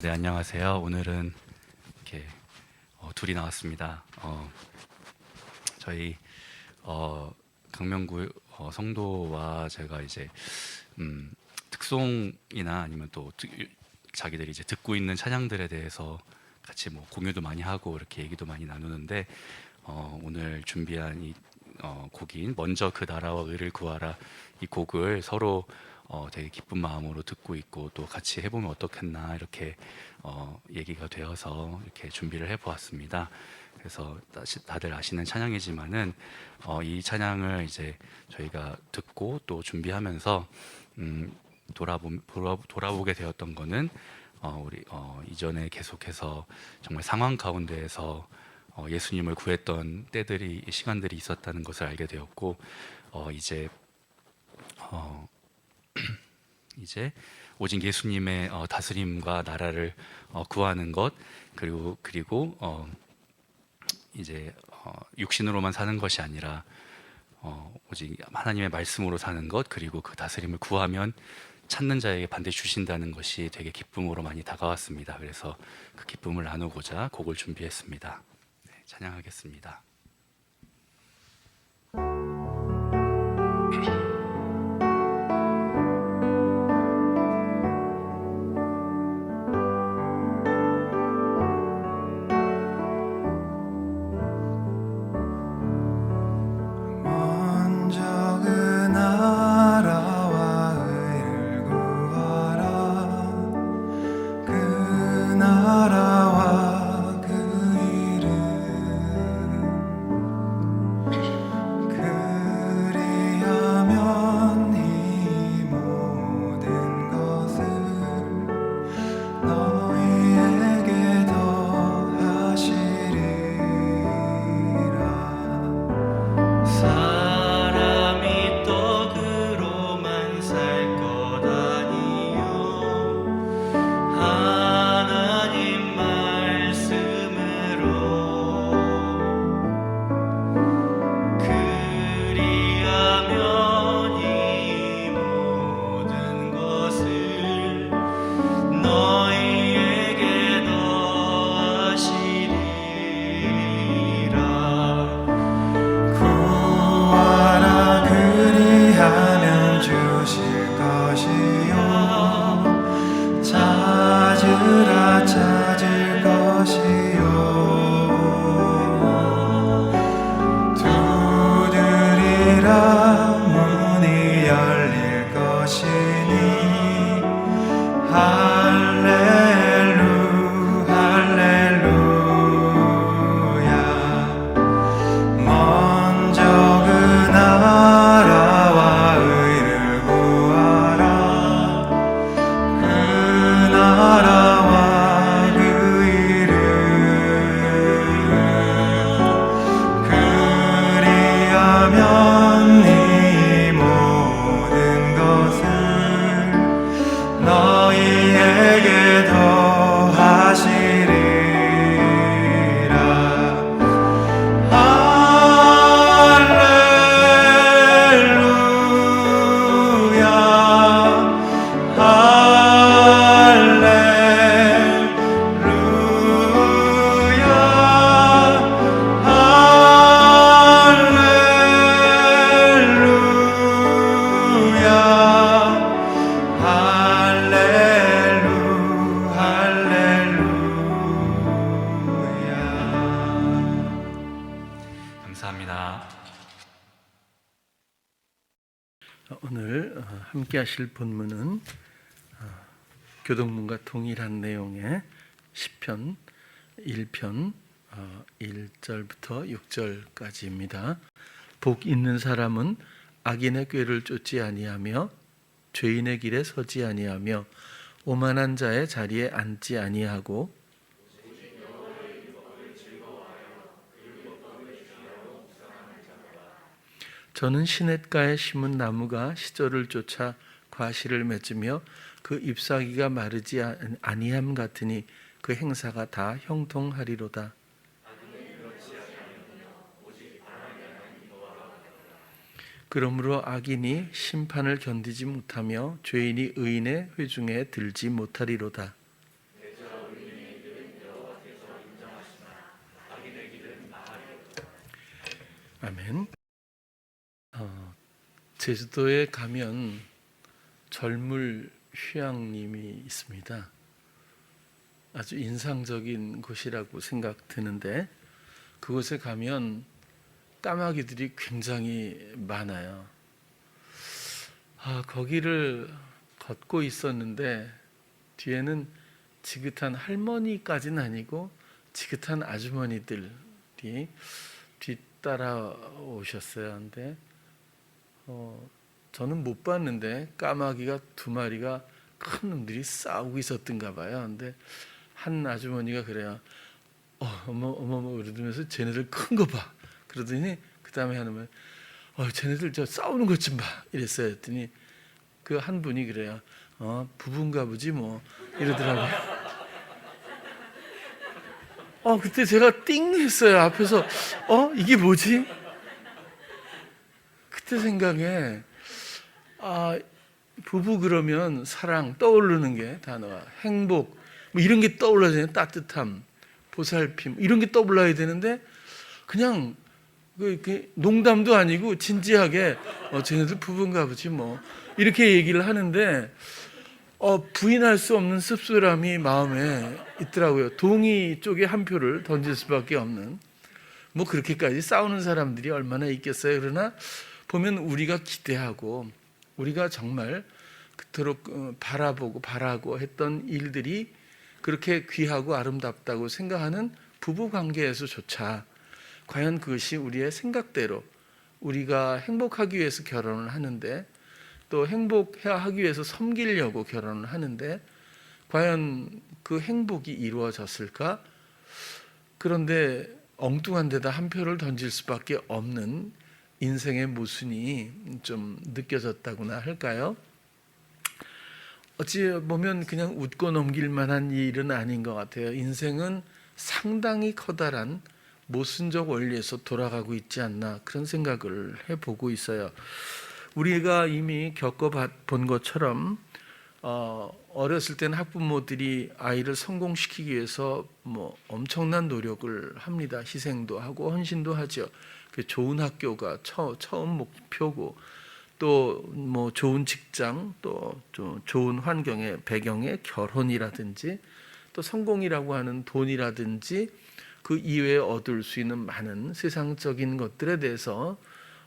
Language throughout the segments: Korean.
네, 안녕하세요. 오늘은 이렇게 둘이 나왔습니다. 저희 강명구 성도와 제가 이제 특송이나 아니면 또 자기들이 이제 듣고 있는 찬양들에 대해서 같이 뭐 공유도 많이 하고 이렇게 얘기도 많이 나누는데 오늘 준비한 이 곡인 먼저 그 나라와 의를 구하라, 이 곡을 서로 되게 기쁜 마음으로 듣고 있고 또 같이 해보면 어떻겠나 이렇게 얘기가 되어서 이렇게 준비를 해보았습니다. 그래서 다들 아시는 찬양이지만은 이 찬양을 이제 저희가 듣고 또 준비하면서 돌아보게 되었던 거는 우리 이전에 계속해서 정말 상황 가운데에서 예수님을 구했던 때들이 시간들이 있었다는 것을 알게 되었고 이제 오직 예수님의 다스림과 나라를 구하는 것, 그리고 이제 육신으로만 사는 것이 아니라 오직 하나님의 말씀으로 사는 것, 그리고 그 다스림을 구하면 찾는 자에게 반드시 주신다는 것이 되게 기쁨으로 많이 다가왔습니다. 그래서 그 기쁨을 나누고자 곡을 준비했습니다. 네, 찬양하겠습니다. 오늘 함께 하실 본문은 교동문과 동일한 내용의 시편 1편 1절부터 6절까지입니다. 복 있는 사람은 악인의 꾀를 쫓지 아니하며 죄인의 길에 서지 아니하며 오만한 자의 자리에 앉지 아니하고 저는 시냇가에 심은 나무가 시절을 쫓아 과실을 맺으며 그 잎사귀가 마르지 아니함 같으니 그 행사가 다 형통하리로다. 그러므로 악인이 심판을 견디지 못하며 죄인이 의인의 회중에 들지 못하리로다. 아멘. 제주도에 가면 절물 휴양림이 있습니다. 아주 인상적인 곳이라고 생각 드는데 그곳에 가면 까마귀들이 굉장히 많아요. 거기를 걷고 있었는데 뒤에는 지긋한 할머니까지는 아니고 지긋한 아주머니들이 뒤따라 오셨어요. 근데 저는 못 봤는데 까마귀가 두 마리가 큰 놈들이 싸우고 있었던가 봐요. 근데 한 아주머니가 그래요. 어머 그러면서 쟤네들 큰 거 봐. 그러더니 그 다음에 하는 말, 쟤네들 저 싸우는 것 좀 봐. 이랬어요. 했더니 그 한 분이 그래요. 부부인가 보지 뭐 이러더라고요. 그때 제가 띵 했어요. 앞에서 이게 뭐지? 그때 생각에 부부 그러면 사랑 떠오르는 게 단어가 행복 뭐 이런 게 떠올라야 되는 따뜻함, 보살핌 이런 게 떠올라야 되는데 그냥 그 농담도 아니고 진지하게 쟤네들 부부인가 보지 뭐 이렇게 얘기를 하는데 부인할 수 없는 씁쓸함이 마음에 있더라고요. 동의 쪽에 한 표를 던질 수밖에 없는 뭐 그렇게까지 싸우는 사람들이 얼마나 있겠어요. 그러나 보면 우리가 기대하고 우리가 정말 그토록 바라고 했던 일들이 그렇게 귀하고 아름답다고 생각하는 부부 관계에서조차 과연 그것이 우리의 생각대로 우리가 행복하기 위해서 결혼을 하는데 또 행복하기 위해서 섬기려고 결혼을 하는데 과연 그 행복이 이루어졌을까? 그런데 엉뚱한 데다 한 표를 던질 수밖에 없는 인생의 모순이 좀 느껴졌다고나 할까요? 어찌 보면 그냥 웃고 넘길 만한 일은 아닌 것 같아요. 인생은 상당히 커다란 모순적 원리에서 돌아가고 있지 않나 그런 생각을 해보고 있어요. 우리가 이미 겪어본 것처럼 어렸을 때는 학부모들이 아이를 성공시키기 위해서 뭐 엄청난 노력을 합니다. 희생도 하고 헌신도 하죠. 좋은 학교가 처음 목표고 또 뭐 좋은 직장 또 좋은 환경의 배경의 결혼이라든지 또 성공이라고 하는 돈이라든지 그 이외에 얻을 수 있는 많은 세상적인 것들에 대해서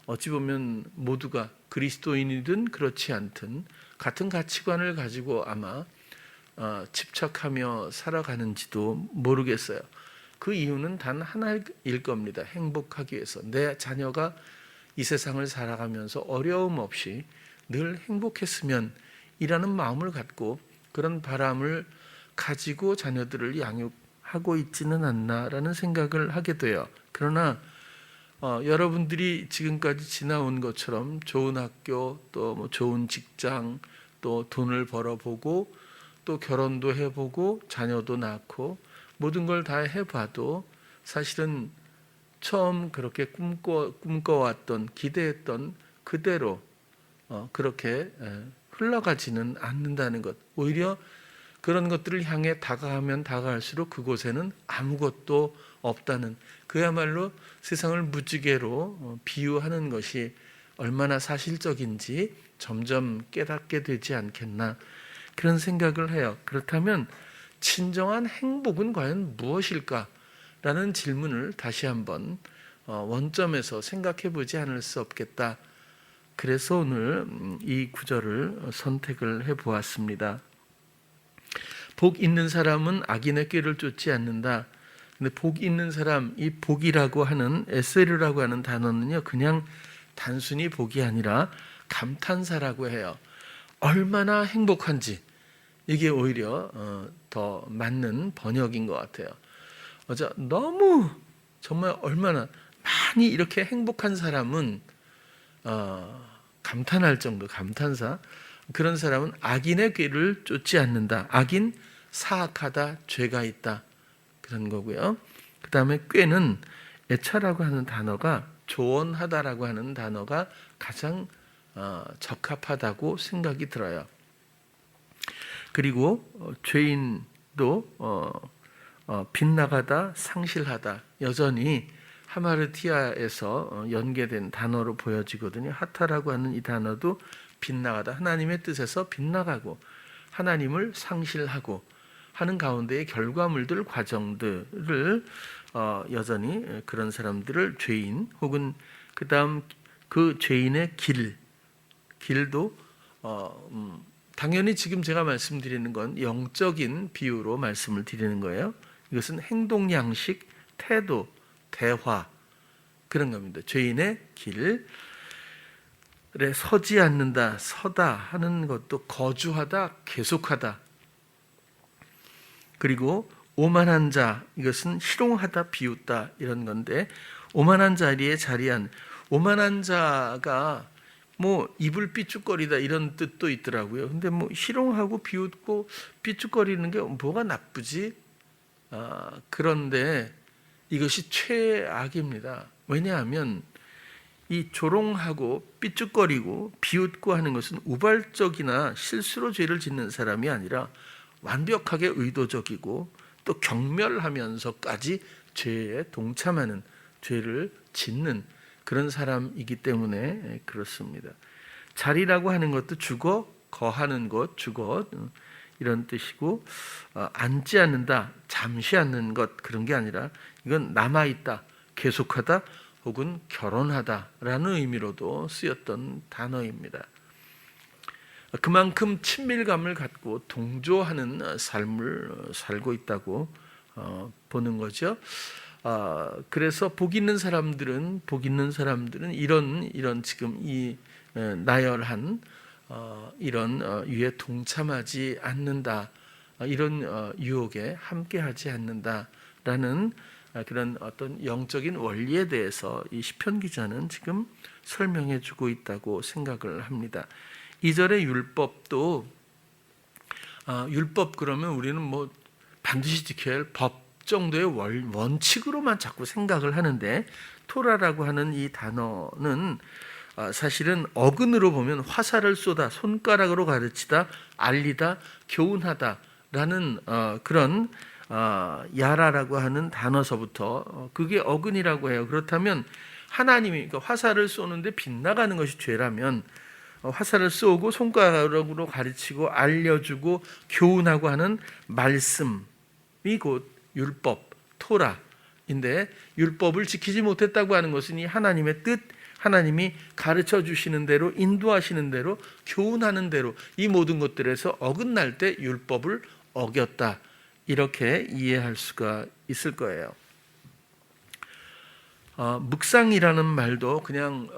어찌 보면 모두가 그리스도인이든 그렇지 않든 같은 가치관을 가지고 아마 집착하며 살아가는지도 모르겠어요. 그 이유는 단 하나일 겁니다. 행복하기 위해서 내 자녀가 이 세상을 살아가면서 어려움 없이 늘 행복했으면 이라는 마음을 갖고 그런 바람을 가지고 자녀들을 양육하고 있지는 않나라는 생각을 하게 돼요. 그러나 여러분들이 지금까지 지나온 것처럼 좋은 학교 또 뭐 좋은 직장 또 돈을 벌어보고 또 결혼도 해보고 자녀도 낳고 모든 걸 다 해봐도 사실은 처음 그렇게 꿈꿔왔던 기대했던 그대로 그렇게 흘러가지는 않는다는 것. 오히려 그런 것들을 향해 다가가면 다가갈수록 그곳에는 아무것도 없다는 그야말로 세상을 무지개로 비유하는 것이 얼마나 사실적인지 점점 깨닫게 되지 않겠나 그런 생각을 해요. 그렇다면 진정한 행복은 과연 무엇일까? 라는 질문을 다시 한번 원점에서 생각해 보지 않을 수 없겠다. 그래서 오늘 이 구절을 선택을 해 보았습니다. 복 있는 사람은 악인의 꾀를 쫓지 않는다. 근데 복 있는 사람, 이 복이라고 하는 에세르라고 하는 단어는요, 그냥 단순히 복이 아니라 감탄사라고 해요. 얼마나 행복한지 이게 오히려 더 맞는 번역인 것 같아요. 너무 정말 얼마나 많이 이렇게 행복한 사람은 감탄할 정도 감탄사 그런 사람은 악인의 꾀를 쫓지 않는다. 악인 사악하다 죄가 있다 그런 거고요. 그 다음에 꾀는 애차라고 하는 단어가 조언하다라고 하는 단어가 가장 적합하다고 생각이 들어요. 그리고 죄인도 빗나가다 상실하다 여전히 하마르티아에서 연계된 단어로 보여지거든요. 하타라고 하는 이 단어도 빗나가다, 하나님의 뜻에서 빗나가고 하나님을 상실하고 하는 가운데의 결과물들, 과정들을 여전히 그런 사람들을 죄인 혹은 그다음 그 죄인의 길도 당연히 지금 제가 말씀드리는 건 영적인 비유로 말씀을 드리는 거예요. 이것은 행동 양식, 태도, 대화 그런 겁니다. 죄인의 길에 서지 않는다, 서다 하는 것도 거주하다, 계속하다. 그리고 오만한 자, 이것은 희롱하다, 비웃다 이런 건데 오만한 자리에 자리한, 오만한 자가 뭐 입을 삐죽거리다 이런 뜻도 있더라고요. 근데 뭐 희롱하고 비웃고 삐죽거리는 게 뭐가 나쁘지? 그런데 이것이 최악입니다. 왜냐하면 이 조롱하고 삐죽거리고 비웃고 하는 것은 우발적이나 실수로 죄를 짓는 사람이 아니라 완벽하게 의도적이고 또 경멸하면서까지 죄에 동참하는, 죄를 짓는 그런 사람이기 때문에 그렇습니다. 자리라고 하는 것도 주거, 거하는 것, 주거 이런 뜻이고, 앉지 않는다, 잠시 앉는 것 그런 게 아니라 이건 남아있다, 계속하다 혹은 결혼하다라는 의미로도 쓰였던 단어입니다. 그만큼 친밀감을 갖고 동조하는 삶을 살고 있다고 보는 거죠. 그래서 복 있는 사람들은 이런 지금 이 나열한 이런 유에 동참하지 않는다, 이런 유혹에 함께하지 않는다라는 그런 어떤 영적인 원리에 대해서 이 시편 기자는 지금 설명해주고 있다고 생각을 합니다. 2절의 율법도 율법 그러면 우리는 뭐 반드시 지켜야 할 법 정도의 원칙으로만 자꾸 생각을 하는데, 토라라고 하는 이 단어는 사실은 어근으로 보면 화살을 쏘다, 손가락으로 가르치다, 알리다, 교훈하다라는 그런 야라라고 하는 단어서부터 그게 어근이라고 해요. 그렇다면 하나님이 그러니까 화살을 쏘는데 빗나가는 것이 죄라면 화살을 쏘고 손가락으로 가르치고 알려주고 교훈하고 하는 말씀이 곧 율법, 토라인데, 율법을 지키지 못했다고 하는 것은 이 하나님의 뜻, 하나님이 가르쳐 주시는 대로, 인도하시는 대로, 교훈하는 대로 이 모든 것들에서 어긋날 때 율법을 어겼다, 이렇게 이해할 수가 있을 거예요. 묵상이라는 말도 그냥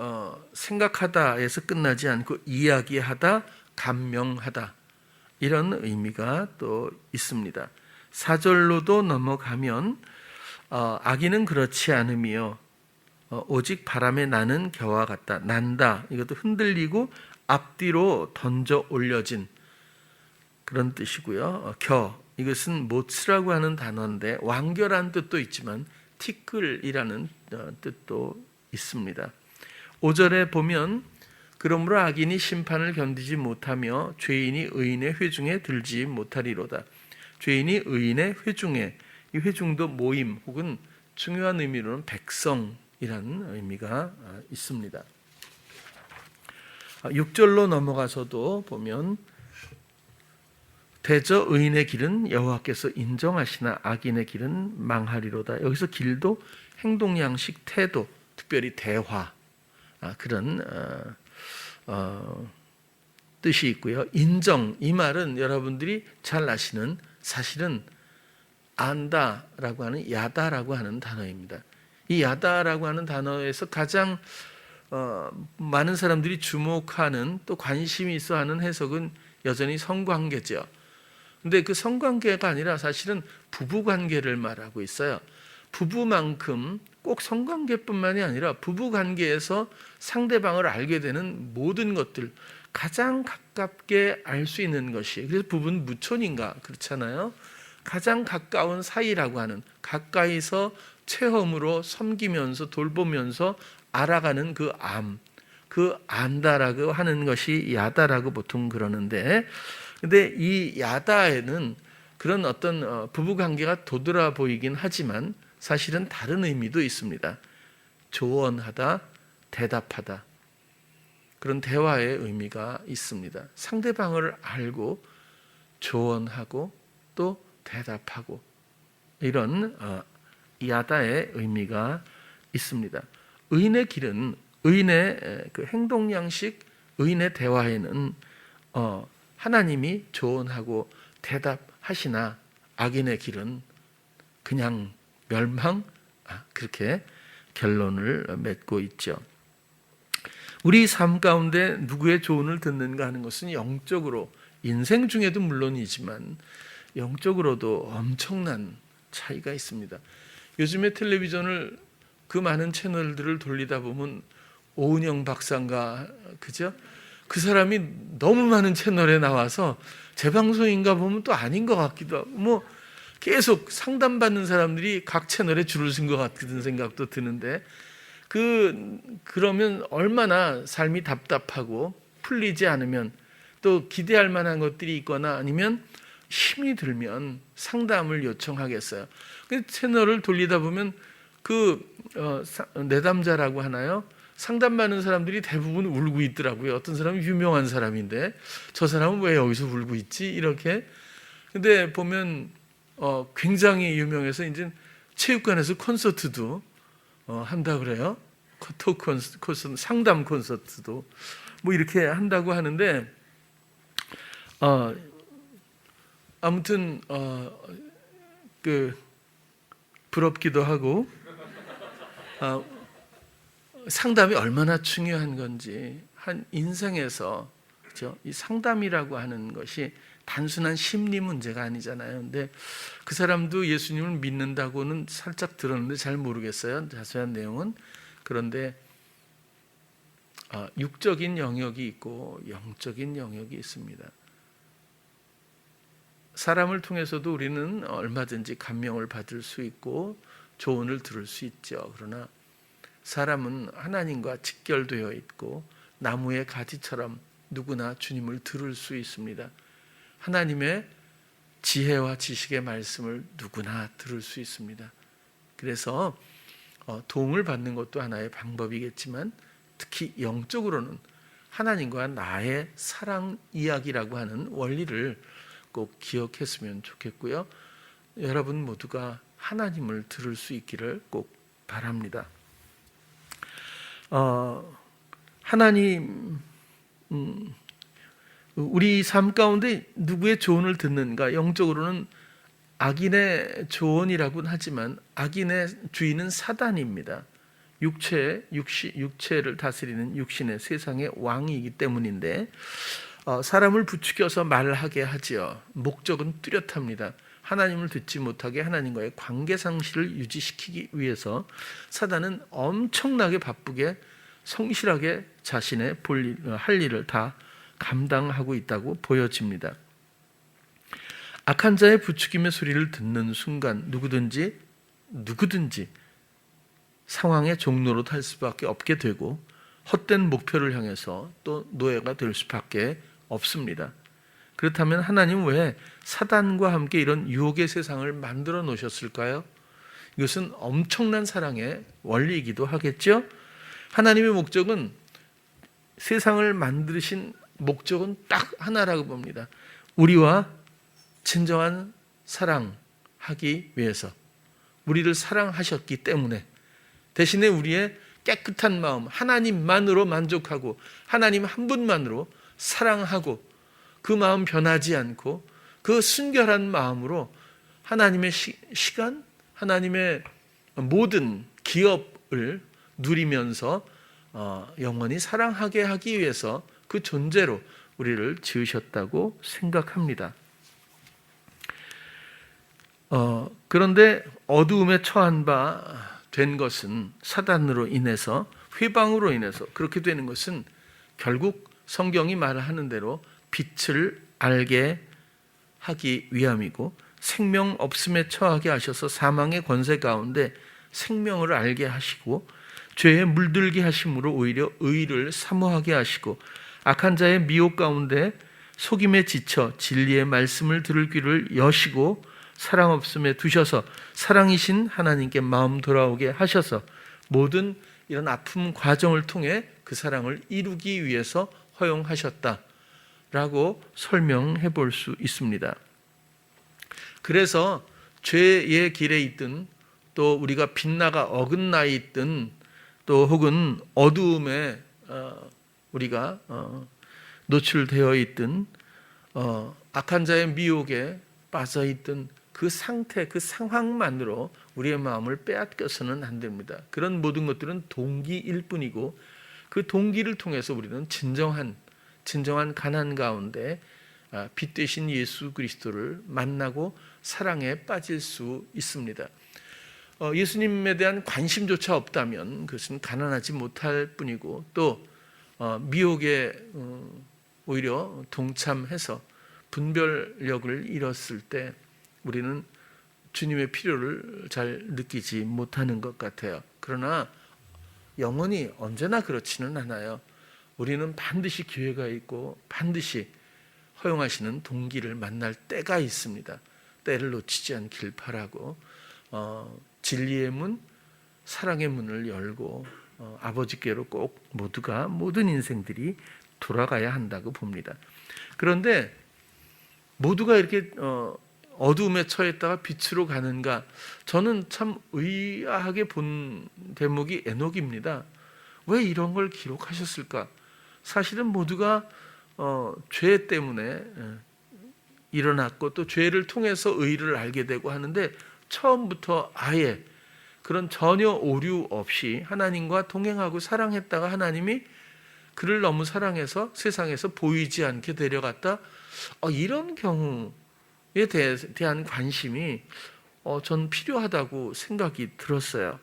생각하다에서 끝나지 않고 이야기하다, 감명하다 이런 의미가 또 있습니다. 4절로도 넘어가면 악인은 그렇지 않으며 오직 바람에 나는 겨와 같다, 난다, 이것도 흔들리고 앞뒤로 던져 올려진 그런 뜻이고요. 이것은 모츠라고 하는 단어인데 완결한 뜻도 있지만 티끌이라는 뜻도 있습니다. 5절에 보면 그러므로 악인이 심판을 견디지 못하며 죄인이 의인의 회중에 들지 못하리로다. 죄인이 의인의 회중에, 이 회중도 모임 혹은 중요한 의미로는 백성이라는 의미가 있습니다. 6절로 넘어가서도 보면 대저 의인의 길은 여호와께서 인정하시나 악인의 길은 망하리로다. 여기서 길도 행동 양식, 태도, 특별히 대화 그런 뜻이 있고요. 인정, 이 말은 여러분들이 잘 아시는, 사실은 안다라고 하는 야다라고 하는 단어입니다. 이 야다라고 하는 단어에서 가장 많은 사람들이 주목하는, 또 관심이 있어하는 해석은 여전히 성관계죠. 근데 그 성관계가 아니라 사실은 부부관계를 말하고 있어요. 부부만큼 꼭 성관계뿐만이 아니라 부부관계에서 상대방을 알게 되는 모든 것들, 가장 가깝게 알 수 있는 것이, 그래서 부부는 무촌인가 그렇잖아요. 가장 가까운 사이라고 하는, 가까이서 체험으로 섬기면서 돌보면서 알아가는 그 안다라고 하는 것이 야다라고 보통 그러는데, 근데 이 야다에는 그런 어떤 부부관계가 도드라 보이긴 하지만 사실은 다른 의미도 있습니다. 조언하다, 대답하다. 그런 대화의 의미가 있습니다. 상대방을 알고 조언하고 또 대답하고 이런 야다의 의미가 있습니다. 의인의 길은, 의인의 그 행동 양식, 의인의 대화에는 하나님이 조언하고 대답하시나 악인의 길은 그냥 멸망, 그렇게 결론을 맺고 있죠. 우리 삶 가운데 누구의 조언을 듣는가 하는 것은 영적으로, 인생 중에도 물론이지만 영적으로도 엄청난 차이가 있습니다. 요즘에 텔레비전을 그 많은 채널들을 돌리다 보면 오은영 박사인가, 그죠? 그 사람이 너무 많은 채널에 나와서 재방송인가 보면 또 아닌 것 같기도 하고, 뭐 계속 상담받는 사람들이 각 채널에 줄을 쓴 것 같은 생각도 드는데, 그러면 얼마나 삶이 답답하고 풀리지 않으면, 또 기대할 만한 것들이 있거나 아니면 힘이 들면 상담을 요청하겠어요. 그 채널을 돌리다 보면 내담자라고 하나요? 상담받는 사람들이 대부분 울고 있더라고요. 어떤 사람은 유명한 사람인데 저 사람은 왜 여기서 울고 있지? 이렇게. 근데 보면 굉장히 유명해서 이제 체육관에서 콘서트도 한다 그래요. 토크 콘서트, 상담 콘서트도 뭐 이렇게 한다고 하는데, 아무튼 부럽기도 하고, 상담이 얼마나 중요한 건지, 한 인생에서, 그렇죠? 이 상담이라고 하는 것이 단순한 심리 문제가 아니잖아요. 근데 그 사람도 예수님을 믿는다고는 살짝 들었는데 잘 모르겠어요, 자세한 내용은. 그런데 육적인 영역이 있고 영적인 영역이 있습니다. 사람을 통해서도 우리는 얼마든지 감명을 받을 수 있고 조언을 들을 수 있죠. 그러나 사람은 하나님과 직결되어 있고 나무의 가지처럼 누구나 주님을 들을 수 있습니다. 하나님의 지혜와 지식의 말씀을 누구나 들을 수 있습니다. 그래서 도움을 받는 것도 하나의 방법이겠지만, 특히 영적으로는 하나님과 나의 사랑 이야기라고 하는 원리를 꼭 기억했으면 좋겠고요. 여러분 모두가 하나님을 들을 수 있기를 꼭 바랍니다. 하나님, 우리 삶 가운데 누구의 조언을 듣는가? 영적으로는 악인의 조언이라고는 하지만 악인의 주인은 사단입니다. 육체를 다스리는 육신의 세상의 왕이기 때문인데, 사람을 부추겨서 말하게 하지요. 목적은 뚜렷합니다. 하나님을 듣지 못하게 하나님과의 관계 상실을 유지시키기 위해서 사단은 엄청나게 바쁘게 성실하게 자신의 할 일을 다 감당하고 있다고 보여집니다. 악한 자의 부추김의 소리를 듣는 순간 누구든지 상황의 종로로 탈 수밖에 없게 되고 헛된 목표를 향해서 또 노예가 될 수밖에 없습니다. 그렇다면 하나님 왜 사단과 함께 이런 유혹의 세상을 만들어 놓으셨을까요? 이것은 엄청난 사랑의 원리이기도 하겠죠. 하나님의 목적은, 세상을 만드신 목적은 딱 하나라고 봅니다. 우리와 진정한 사랑하기 위해서, 우리를 사랑하셨기 때문에, 대신에 우리의 깨끗한 마음, 하나님만으로 만족하고 하나님 한 분만으로 사랑하고 그 마음 변하지 않고 그 순결한 마음으로 하나님의 시간, 하나님의 모든 기업을 누리면서 영원히 사랑하게 하기 위해서 그 존재로 우리를 지으셨다고 생각합니다. 그런데 어두움에 처한 바 된 것은 사단으로 인해서, 회방으로 인해서 그렇게 되는 것은 결국 성경이 말하는 대로 빛을 알게 하기 위함이고, 생명 없음에 처하게 하셔서 사망의 권세 가운데 생명을 알게 하시고 죄에 물들게 하심으로 오히려 의를 사모하게 하시고, 악한 자의 미혹 가운데 속임에 지쳐 진리의 말씀을 들을 귀를 여시고 사랑 없음에 두셔서 사랑이신 하나님께 마음 돌아오게 하셔서 모든 이런 아픔 과정을 통해 그 사랑을 이루기 위해서 허용하셨다라고 설명해 볼 수 있습니다. 그래서 죄의 길에 있든 또 우리가 빗나가 어긋나 있든 또 혹은 어두움에 우리가 노출되어 있든 악한 자의 미혹에 빠져 있든 그 상태, 그 상황만으로 우리의 마음을 빼앗겨서는 안 됩니다. 그런 모든 것들은 동기일 뿐이고 그 동기를 통해서 우리는 진정한 가난 가운데 빛 되신 예수 그리스도를 만나고 사랑에 빠질 수 있습니다. 예수님에 대한 관심조차 없다면 그것은 가난하지 못할 뿐이고 또 미혹에 오히려 동참해서 분별력을 잃었을 때 우리는 주님의 필요를 잘 느끼지 못하는 것 같아요. 그러나 영원히 언제나 그렇지는 않아요. 우리는 반드시 기회가 있고 반드시 허용하시는 동기를 만날 때가 있습니다. 때를 놓치지 않길 바라고 진리의 문, 사랑의 문을 열고 아버지께로 꼭 모두가 모든 인생들이 돌아가야 한다고 봅니다. 그런데 모두가 이렇게 어두움에 처했다가 빛으로 가는가? 저는 참 의아하게 본 대목이 에녹입니다. 왜 이런 걸 기록하셨을까? 사실은 모두가 죄 때문에 일어났고 또 죄를 통해서 의를 알게 되고 하는데 처음부터 아예 그런 전혀 오류 없이 하나님과 동행하고 사랑했다가 하나님이 그를 너무 사랑해서 세상에서 보이지 않게 데려갔다. 이런 경우에 대한 관심이 전 필요하다고 생각이 들었어요.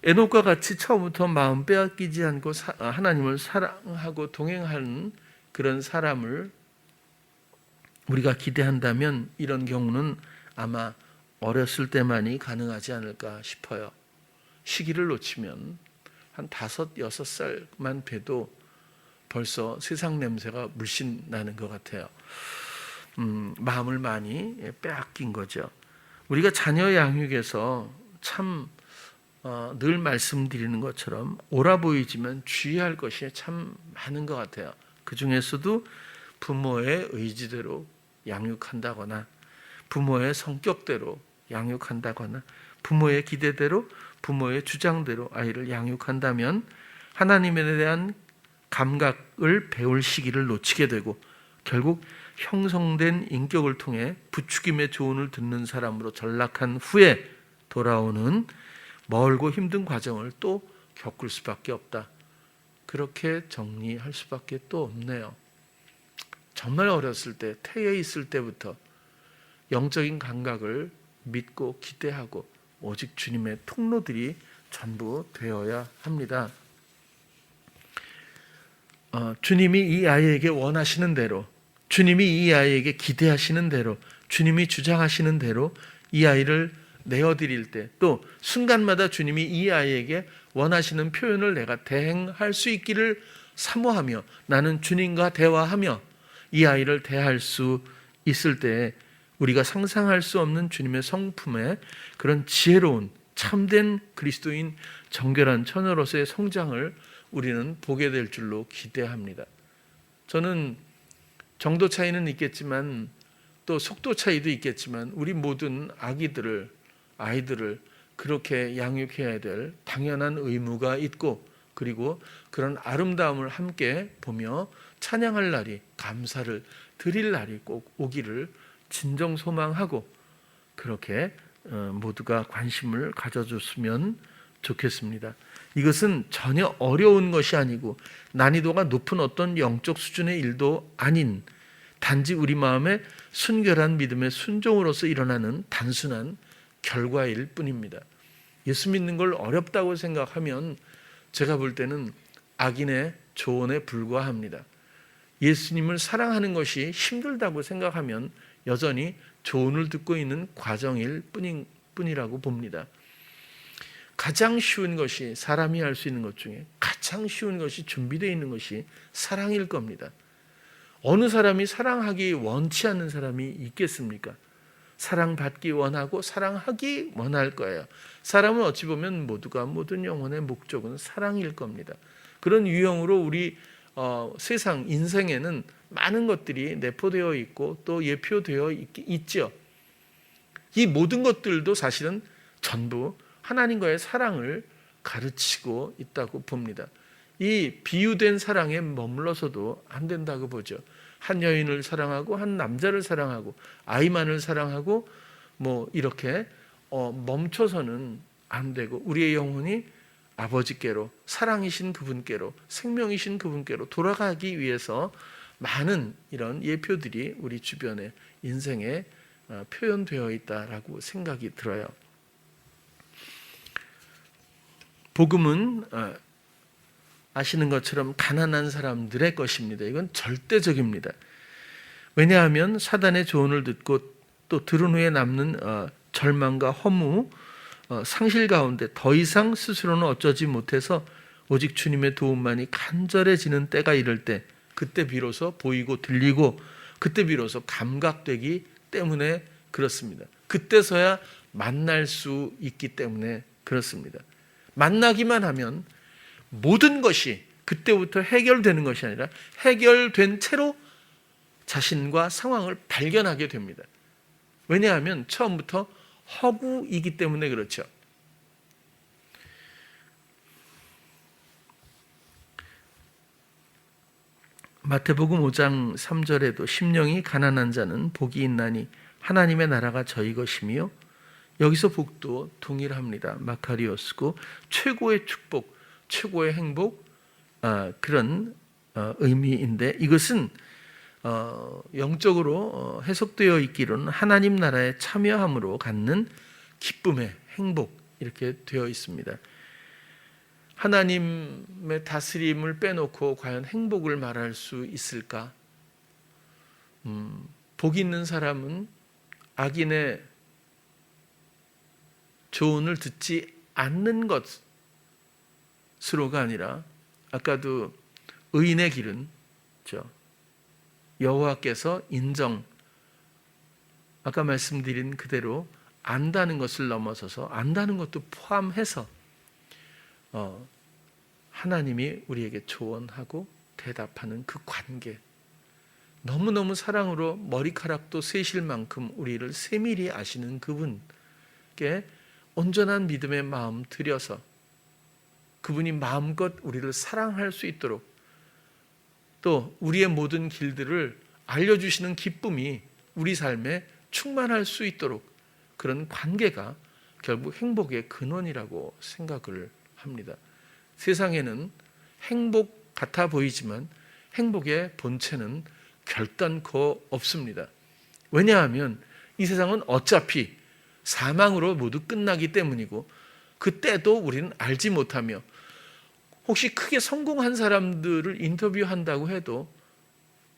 에녹과 같이 처음부터 마음 빼앗기지 않고 하나님을 사랑하고 동행하는 그런 사람을 우리가 기대한다면 이런 경우는 아마 어렸을 때만이 가능하지 않을까 싶어요. 시기를 놓치면 한 5, 6살만 돼도 벌써 세상 냄새가 물씬 나는 것 같아요. 마음을 많이 빼앗긴 거죠. 우리가 자녀 양육에서 참 늘 말씀드리는 것처럼 옳아 보이지만 주의할 것이 참 많은 것 같아요. 그 중에서도 부모의 의지대로 양육한다거나 부모의 성격대로 양육한다거나 부모의 기대대로 부모의 주장대로 아이를 양육한다면 하나님에 대한 감각을 배울 시기를 놓치게 되고 결국 형성된 인격을 통해 부추김의 조언을 듣는 사람으로 전락한 후에 돌아오는 멀고 힘든 과정을 또 겪을 수밖에 없다. 그렇게 정리할 수밖에 또 없네요. 정말 어렸을 때, 태에 있을 때부터 영적인 감각을 믿고 기대하고 오직 주님의 통로들이 전부 되어야 합니다. 주님이 이 아이에게 원하시는 대로, 주님이 이 아이에게 기대하시는 대로, 주님이 주장하시는 대로 이 아이를 내어드릴 때, 또 순간마다 주님이 이 아이에게 원하시는 표현을 내가 대행할 수 있기를 사모하며 나는 주님과 대화하며 이 아이를 대할 수 있을 때 우리가 상상할 수 없는 주님의 성품의 그런 지혜로운 참된 그리스도인 정결한 처녀로서의 성장을 우리는 보게 될 줄로 기대합니다. 저는 정도 차이는 있겠지만 또 속도 차이도 있겠지만 우리 모든 아이들을 그렇게 양육해야 될 당연한 의무가 있고 그리고 그런 아름다움을 함께 보며 찬양할 날이, 감사를 드릴 날이 꼭 오기를 진정 소망하고 그렇게 모두가 관심을 가져줬으면 좋겠습니다. 이것은 전혀 어려운 것이 아니고 난이도가 높은 어떤 영적 수준의 일도 아닌 단지 우리 마음의 순결한 믿음의 순종으로서 일어나는 단순한 결과일 뿐입니다. 예수 믿는 걸 어렵다고 생각하면 제가 볼 때는 악인의 조언에 불과합니다. 예수님을 사랑하는 것이 힘들다고 생각하면 여전히 조언을 듣고 있는 과정일 뿐이라고 봅니다. 가장 쉬운 것이 사람이 할 수 있는 것 중에 가장 쉬운 것이 준비되어 있는 것이 사랑일 겁니다. 어느 사람이 사랑하기 원치 않는 사람이 있겠습니까? 사랑받기 원하고 사랑하기 원할 거예요. 사람은 어찌 보면 모두가 모든 영혼의 목적은 사랑일 겁니다. 그런 유형으로 우리 세상 인생에는 많은 것들이 내포되어 있고 또 예표되어 있죠. 이 모든 것들도 사실은 전부 하나님과의 사랑을 가르치고 있다고 봅니다. 이 비유된 사랑에 머물러서도 안 된다고 보죠. 한 여인을 사랑하고 한 남자를 사랑하고 아이만을 사랑하고 뭐 이렇게 멈춰서는 안 되고 우리의 영혼이 아버지께로, 사랑이신 그분께로, 생명이신 그분께로 돌아가기 위해서 많은 이런 예표들이 우리 주변에 인생에 표현되어 있다라고 생각이 들어요. 복음은 아시는 것처럼 가난한 사람들의 것입니다. 이건 절대적입니다. 왜냐하면 사단의 조언을 듣고 또 들은 후에 남는 절망과 허무, 상실 가운데 더 이상 스스로는 어쩌지 못해서 오직 주님의 도움만이 간절해지는 때가 이를 때, 그때 비로소 보이고 들리고 그때 비로소 감각되기 때문에 그렇습니다. 그때서야 만날 수 있기 때문에 그렇습니다. 만나기만 하면 모든 것이 그때부터 해결되는 것이 아니라 해결된 채로 자신과 상황을 발견하게 됩니다. 왜냐하면 처음부터 허구이기 때문에 그렇죠. 마태복음 5장 3절에도 심령이 가난한 자는 복이 있나니 하나님의 나라가 저희 것이며, 여기서 복도 동일합니다. 마카리오스고 최고의 축복, 최고의 행복, 그런 의미인데, 이것은 영적으로 해석되어 있기로는 하나님 나라에 참여함으로 갖는 기쁨의 행복, 이렇게 되어 있습니다. 하나님의 다스림을 빼놓고 과연 행복을 말할 수 있을까? 복 있는 사람은 악인의 조언을 듣지 않는 것으로가 아니라, 아까도 의인의 길은 여호와께서 인정, 아까 말씀드린 그대로 안다는 것을 넘어서서 안다는 것도 포함해서 하나님이 우리에게 조언하고 대답하는 그 관계, 너무너무 사랑으로 머리카락도 세실 만큼 우리를 세밀히 아시는 그분께 온전한 믿음의 마음 들여서 그분이 마음껏 우리를 사랑할 수 있도록, 또 우리의 모든 길들을 알려주시는 기쁨이 우리 삶에 충만할 수 있도록, 그런 관계가 결국 행복의 근원이라고 생각을 합니다. 세상에는 행복 같아 보이지만 행복의 본체는 결단코 없습니다. 왜냐하면 이 세상은 어차피 사망으로 모두 끝나기 때문이고, 그때도 우리는 알지 못하며, 혹시 크게 성공한 사람들을 인터뷰한다고 해도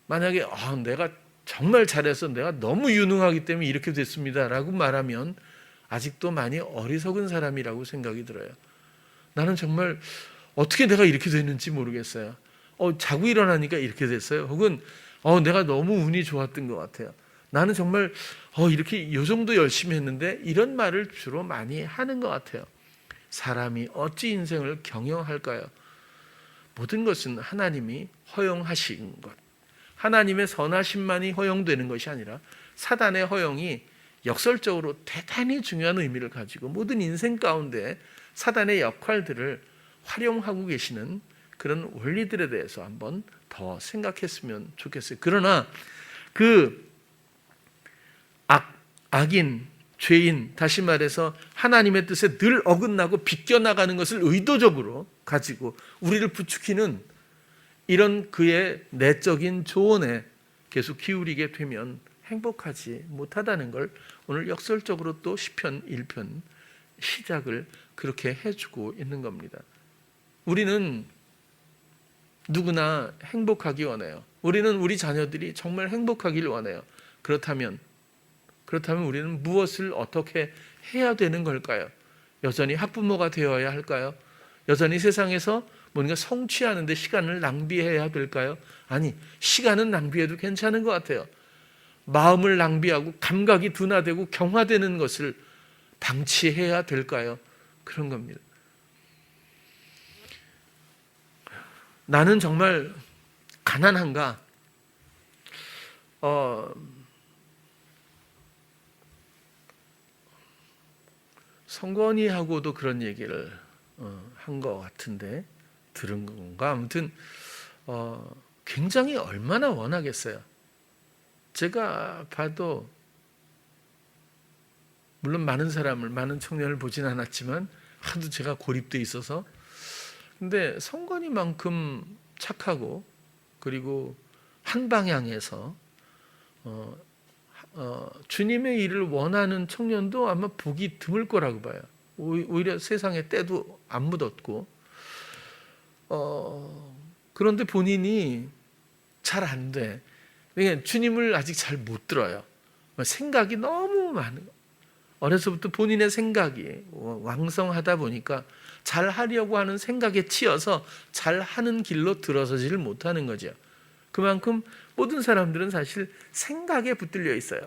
만약에 내가 정말 잘해서 내가 너무 유능하기 때문에 이렇게 됐습니다 라고 말하면 아직도 많이 어리석은 사람이라고 생각이 들어요. 나는 정말 어떻게 내가 이렇게 됐는지 모르겠어요. 자고 일어나니까 이렇게 됐어요. 혹은 내가 너무 운이 좋았던 것 같아요. 나는 정말 이렇게 이 정도 열심히 했는데, 이런 말을 주로 많이 하는 것 같아요. 사람이 어찌 인생을 경영할까요? 모든 것은 하나님이 허용하신 것, 하나님의 선하심만이 허용되는 것이 아니라 사단의 허용이 역설적으로 대단히 중요한 의미를 가지고 모든 인생 가운데 사단의 역할들을 활용하고 계시는 그런 원리들에 대해서 한번 더 생각했으면 좋겠어요. 그러나 그 악인, 죄인, 다시 말해서 하나님의 뜻에 늘 어긋나고 비껴나가는 것을 의도적으로 가지고 우리를 부추기는 이런 그의 내적인 조언에 계속 기울이게 되면 행복하지 못하다는 걸 오늘 역설적으로 또 시편 1편 시작을 그렇게 해주고 있는 겁니다. 우리는 누구나 행복하기 원해요. 우리는 우리 자녀들이 정말 행복하기를 원해요. 그렇다면 우리는 무엇을 어떻게 해야 되는 걸까요? 여전히 학부모가 되어야 할까요? 여전히 세상에서 뭔가 성취하는 데 시간을 낭비해야 될까요? 아니, 시간은 낭비해도 괜찮은 것 같아요. 마음을 낭비하고 감각이 둔화되고 경화되는 것을 방치해야 될까요? 그런 겁니다. 나는 정말 가난한가? 성건이하고도 그런 얘기를 한 것 같은데 들은 건가? 아무튼 굉장히 얼마나 원하겠어요. 제가 봐도 물론 많은 청년을 보진 않았지만 하도 제가 고립돼 있어서, 근데 성건이만큼 착하고 그리고 한 방향에서 주님의 일을 원하는 청년도 아마 보기 드물 거라고 봐요. 오히려 세상에 때도 안 묻었고, 그런데 본인이 잘 안 돼. 그러니까 주님을 아직 잘 못 들어요. 생각이 너무 많은 거. 어려서부터 본인의 생각이 왕성하다 보니까 잘 하려고 하는 생각에 치여서 잘 하는 길로 들어서지를 못하는 거죠. 그만큼 모든 사람들은 사실 생각에 붙들려 있어요.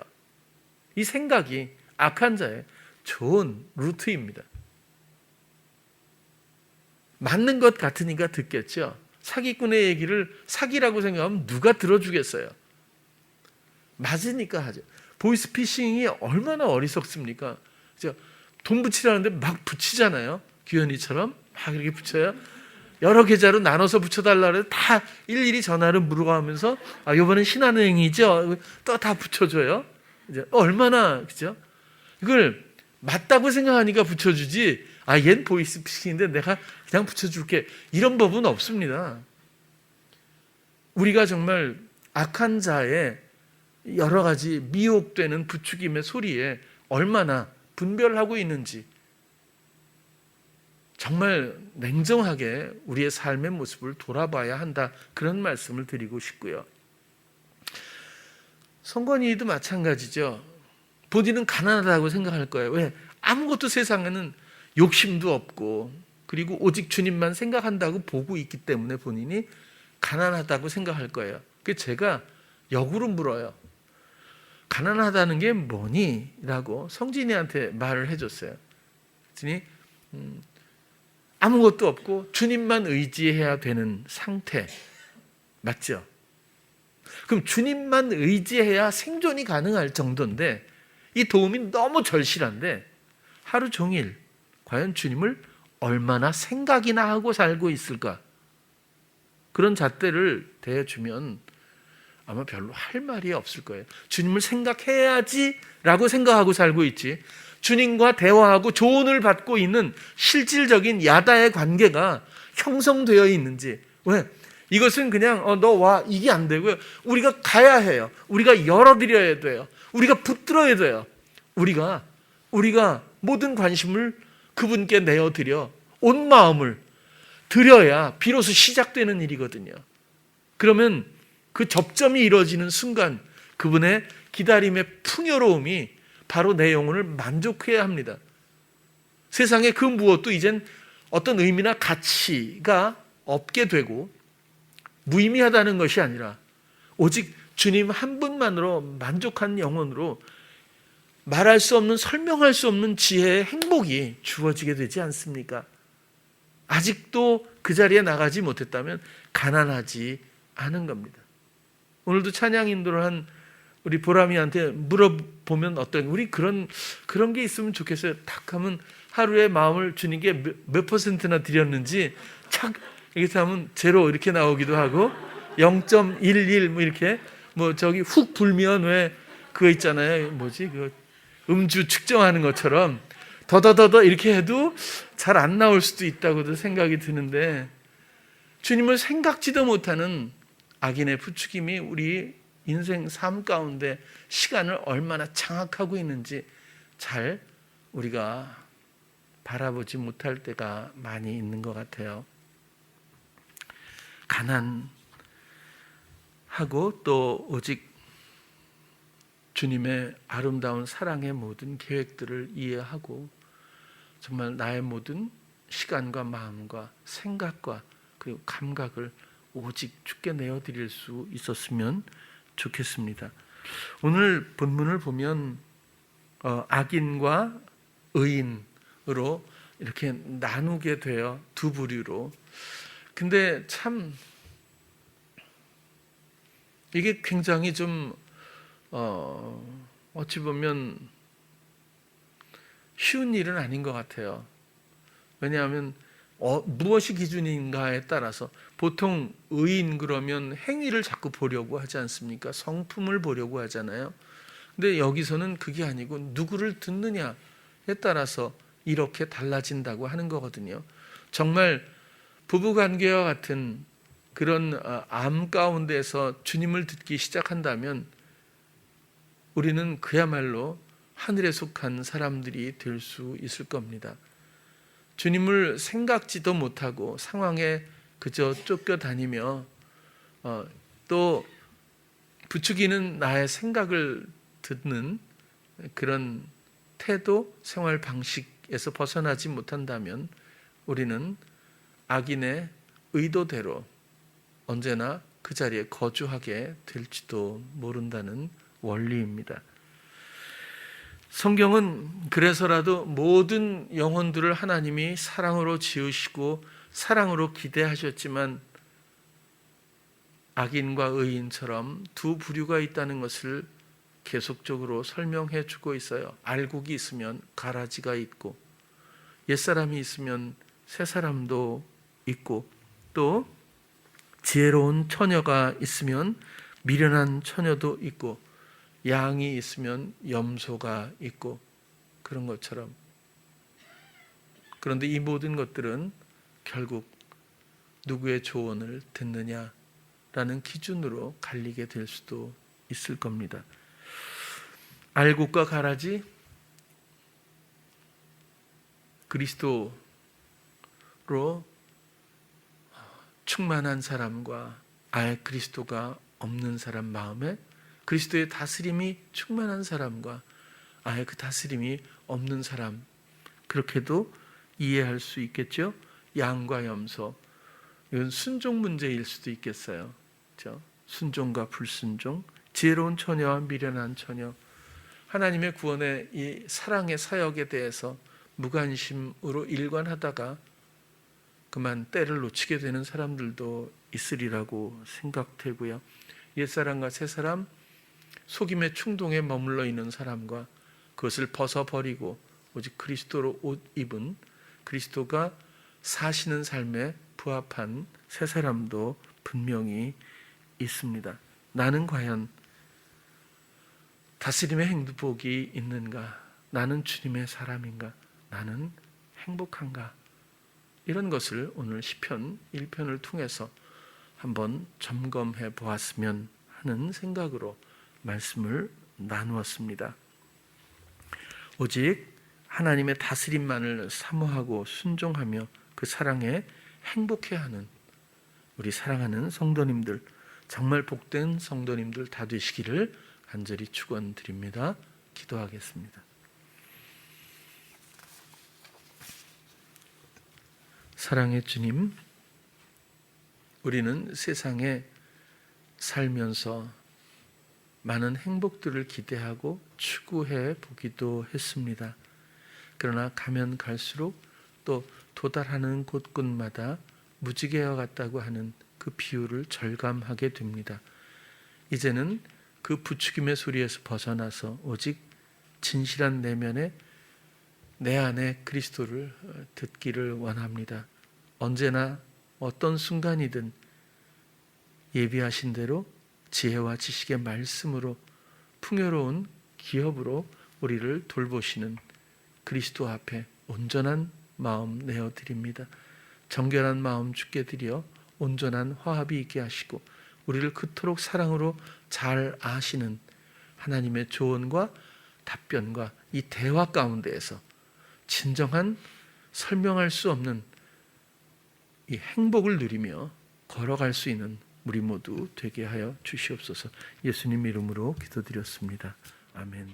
이 생각이 악한 자의 좋은 루트입니다. 맞는 것 같으니까 듣겠죠. 사기꾼의 얘기를 사기라고 생각하면 누가 들어주겠어요. 맞으니까 하죠. 보이스피싱이 얼마나 어리석습니까? 돈 붙이라는데 막 붙이잖아요. 규현이처럼 막 이렇게 붙여요. 여러 계좌로 나눠서 붙여달라고 해도 다 일일이 전화를 물어가면서 이번엔 신한은행이죠. 또 다 붙여줘요. 얼마나, 그죠? 이걸 맞다고 생각하니까 붙여주지, 얜 보이스피싱인데 내가 그냥 붙여줄게, 이런 법은 없습니다. 우리가 정말 악한 자의 여러 가지 미혹되는 부추김의 소리에 얼마나 분별하고 있는지 정말 냉정하게 우리의 삶의 모습을 돌아봐야 한다, 그런 말씀을 드리고 싶고요. 성건이도 마찬가지죠. 본인은 가난하다고 생각할 거예요. 왜? 아무것도 세상에는 욕심도 없고 그리고 오직 주님만 생각한다고 보고 있기 때문에 본인이 가난하다고 생각할 거예요. 그래서 제가 역으로 물어요. 가난하다는 게 뭐니? 라고 성진이한테 말을 해줬어요. 그랬더니 아무것도 없고 주님만 의지해야 되는 상태, 맞죠? 그럼 주님만 의지해야 생존이 가능할 정도인데, 이 도움이 너무 절실한데 하루 종일 과연 주님을 얼마나 생각이나 하고 살고 있을까? 그런 잣대를 대주면 아마 별로 할 말이 없을 거예요. 주님을 생각해야지 라고 생각하고 살고 있지, 주님과 대화하고 조언을 받고 있는 실질적인 야다의 관계가 형성되어 있는지. 왜? 이것은 그냥 너 와, 이게 안 되고요. 우리가 가야 해요. 우리가 열어드려야 돼요. 우리가 붙들어야 돼요. 우리가 모든 관심을 그분께 내어드려 온 마음을 드려야 비로소 시작되는 일이거든요. 그러면 그 접점이 이루어지는 순간 그분의 기다림의 풍요로움이 바로 내 영혼을 만족해야 합니다. 세상에 그 무엇도 이젠 어떤 의미나 가치가 없게 되고 무의미하다는 것이 아니라 오직 주님 한 분만으로 만족한 영혼으로 말할 수 없는, 설명할 수 없는 지혜의 행복이 주어지게 되지 않습니까? 아직도 그 자리에 나가지 못했다면 가난하지 않은 겁니다. 오늘도 찬양 인도를 한 우리 보람이한테 물어보면 우리 그런 게 있으면 좋겠어요. 딱 하면 하루에 마음을 주님께 몇 %나 드렸는지 착 이렇게 하면 제로 이렇게 나오기도 하고 0.11 뭐 이렇게 저기 훅 불면 왜 그거 있잖아요. 뭐지? 그 음주 측정하는 것처럼 더더더더 이렇게 해도 잘 안 나올 수도 있다고도 생각이 드는데, 주님을 생각지도 못하는 악인의 부추김이 우리 인생 삶 가운데 시간을 얼마나 장악하고 있는지 잘 우리가 바라보지 못할 때가 많이 있는 것 같아요. 가난하고 또 오직 주님의 아름다운 사랑의 모든 계획들을 이해하고 정말 나의 모든 시간과 마음과 생각과 그리고 감각을 오직 주께 내어드릴 수 있었으면 좋겠습니다. 오늘 본문을 보면 악인과 의인으로 이렇게 나누게 되어 두 부류로. 근데 참 이게 굉장히 좀 어찌 보면 쉬운 일은 아닌 것 같아요. 왜냐하면 무엇이 기준인가에 따라서 보통 의인 그러면 행위를 자꾸 보려고 하지 않습니까? 성품을 보려고 하잖아요. 근데 여기서는 그게 아니고 누구를 듣느냐에 따라서 이렇게 달라진다고 하는 거거든요. 정말 부부관계와 같은 그런 암 가운데서 주님을 듣기 시작한다면 우리는 그야말로 하늘에 속한 사람들이 될 수 있을 겁니다. 주님을 생각지도 못하고 상황에 그저 쫓겨다니며 또 부추기는 나의 생각을 듣는 그런 태도, 생활 방식에서 벗어나지 못한다면 우리는 악인의 의도대로 언제나 그 자리에 거주하게 될지도 모른다는 원리입니다. 성경은 그래서라도 모든 영혼들을 하나님이 사랑으로 지으시고 사랑으로 기대하셨지만 악인과 의인처럼 두 부류가 있다는 것을 계속적으로 설명해 주고 있어요. 알곡이 있으면 가라지가 있고 옛사람이 있으면 새사람도 있고 또 지혜로운 처녀가 있으면 미련한 처녀도 있고 양이 있으면 염소가 있고 그런 것처럼. 그런데 이 모든 것들은 결국 누구의 조언을 듣느냐라는 기준으로 갈리게 될 수도 있을 겁니다. 알곡과 가라지, 그리스도로 충만한 사람과 아예 그리스도가 없는 사람 마음에 그리스도의 다스림이 충만한 사람과 아예 그 다스림이 없는 사람, 그렇게도 이해할 수 있겠죠. 양과 염소, 이건 순종 문제일 수도 있겠어요. 그렇죠? 순종과 불순종, 지혜로운 처녀와 미련한 처녀, 하나님의 구원의 이 사랑의 사역에 대해서 무관심으로 일관하다가 그만 때를 놓치게 되는 사람들도 있으리라고 생각되고요. 옛사람과 새사람, 속임의 충동에 머물러 있는 사람과 그것을 벗어버리고 오직 그리스도로 옷 입은 그리스도가 사시는 삶에 부합한 새 사람도 분명히 있습니다. 나는 과연 다스림의 행복이 있는가? 나는 주님의 사람인가? 나는 행복한가? 이런 것을 오늘 시편 1편을 통해서 한번 점검해 보았으면 하는 생각으로 말씀을 나누었습니다. 오직 하나님의 다스림만을 사모하고 순종하며 그 사랑에 행복해하는 우리 사랑하는 성도님들, 정말 복된 성도님들 다 되시기를 간절히 축원드립니다. 기도하겠습니다. 사랑의 주님, 우리는 세상에 살면서 많은 행복들을 기대하고 추구해 보기도 했습니다. 그러나 가면 갈수록 또 도달하는 곳곳마다 무지개와 같다고 하는 그 비유를 절감하게 됩니다. 이제는 그 부추김의 소리에서 벗어나서 오직 진실한 내면에 내 안에 그리스도를 듣기를 원합니다. 언제나 어떤 순간이든 예비하신 대로 지혜와 지식의 말씀으로 풍요로운 기업으로 우리를 돌보시는 그리스도 앞에 온전한 마음 내어드립니다. 정결한 마음 주께 드려 온전한 화합이 있게 하시고 우리를 그토록 사랑으로 잘 아시는 하나님의 조언과 답변과 이 대화 가운데에서 진정한 설명할 수 없는 이 행복을 누리며 걸어갈 수 있는 우리 모두 되게 하여 주시옵소서. 예수님 이름으로 기도드렸습니다. 아멘.